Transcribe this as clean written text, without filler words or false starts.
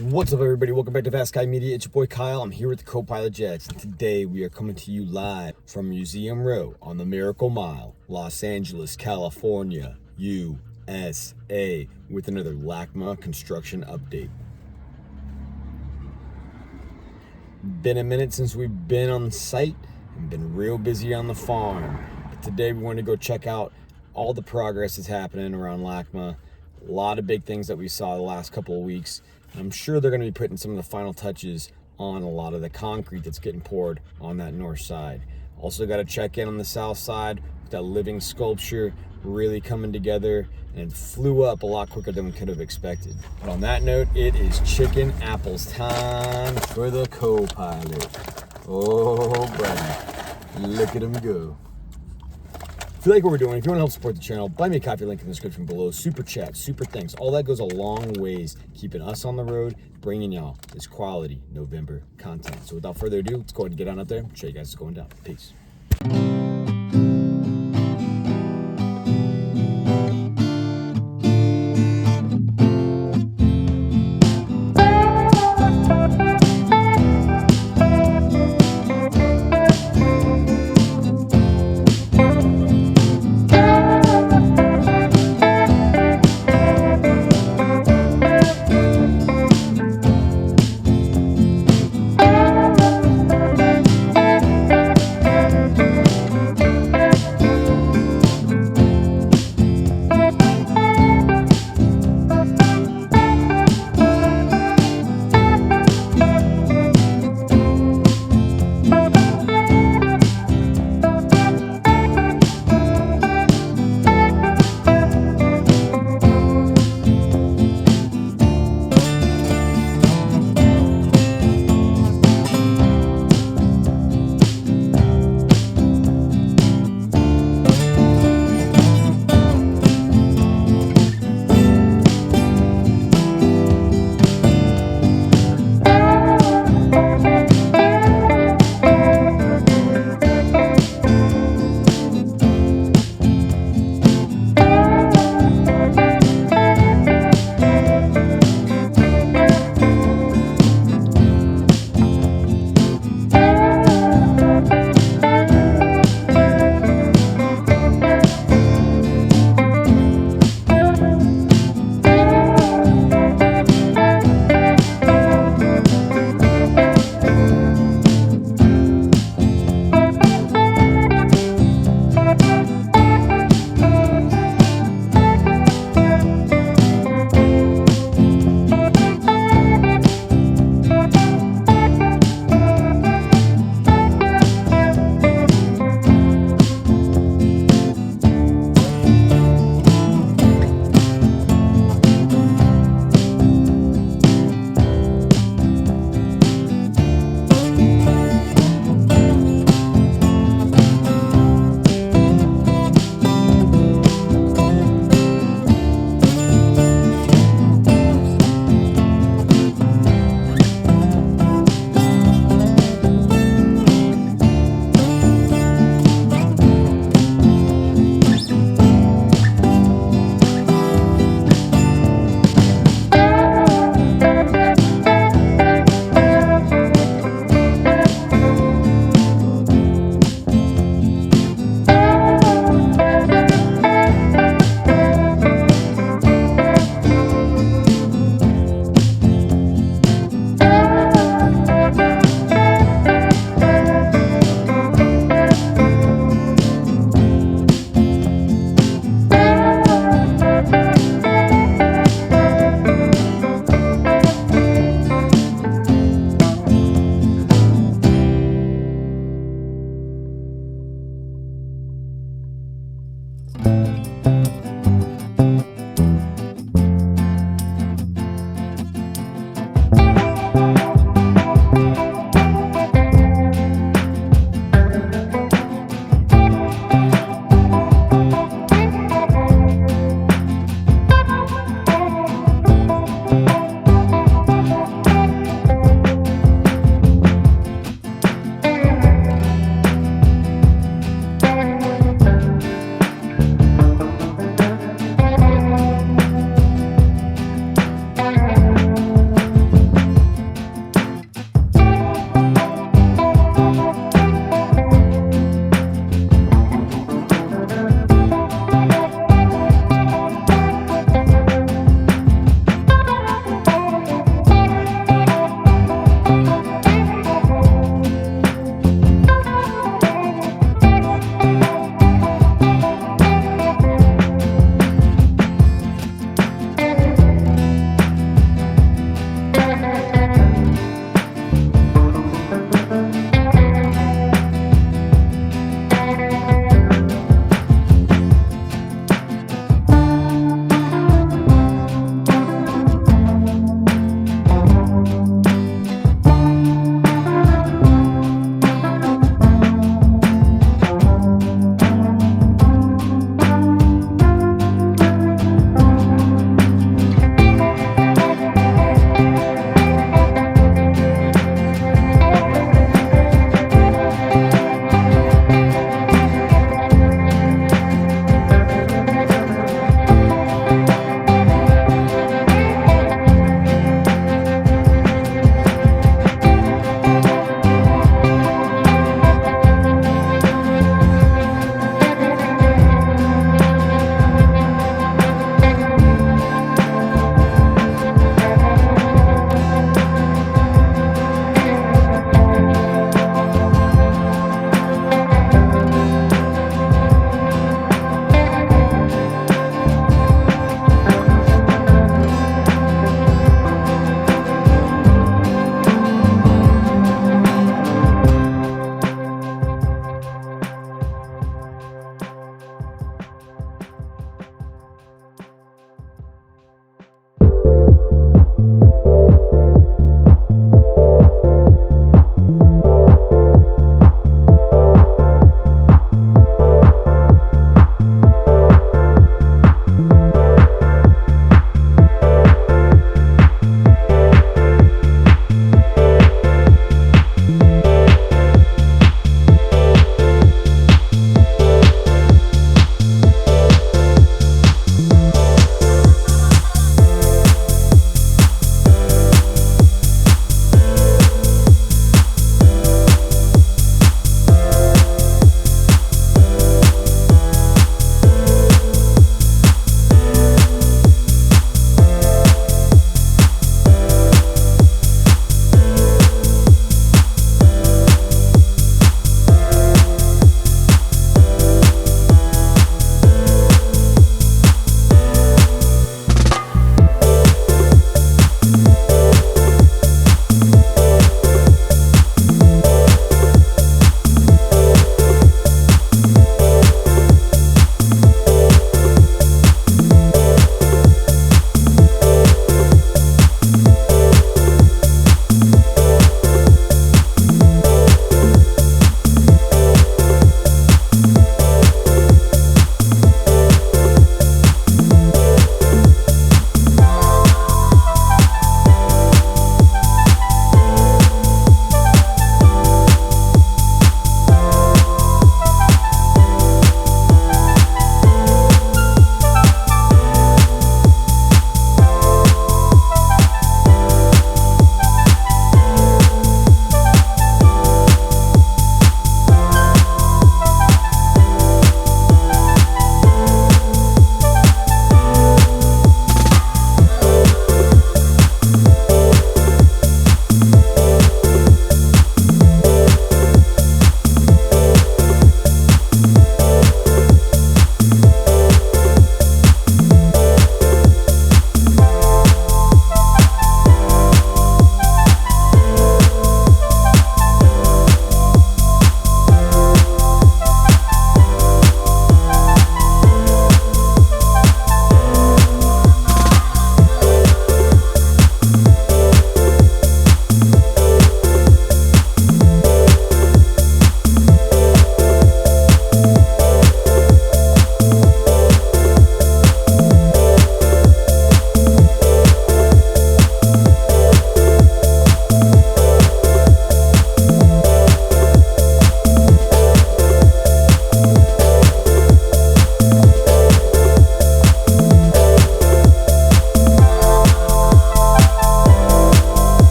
What's up, everybody? Welcome back to Fast Guy Media. It's your boy Kyle. I'm here with the co-pilot Jets, and today we are coming to you live from Museum Row on the Miracle Mile, Los Angeles, California, USA, with another LACMA construction update. Been a minute since we've been on site and been real busy on the farm. But today we want to go check out all the progress that's happening around LACMA. A lot of big things that we saw the last couple of weeks. I'm sure they're going to be putting some of the final touches on a lot of the concrete that's getting poured on that north side. Also got to check in on the south side with that living sculpture really coming together, and it flew up a lot quicker than we could have expected. But on that note, it is chicken apples time for the co-pilot. Oh, buddy. Look at him go. If you like what we're doing, if you want to help support the channel, buy me a coffee, link in the description below. Super chat, super thanks. All that goes a long ways, keeping us on the road, bringing y'all this quality November content. So without further ado, let's go ahead and get on up there. Show you guys what's going down. Peace.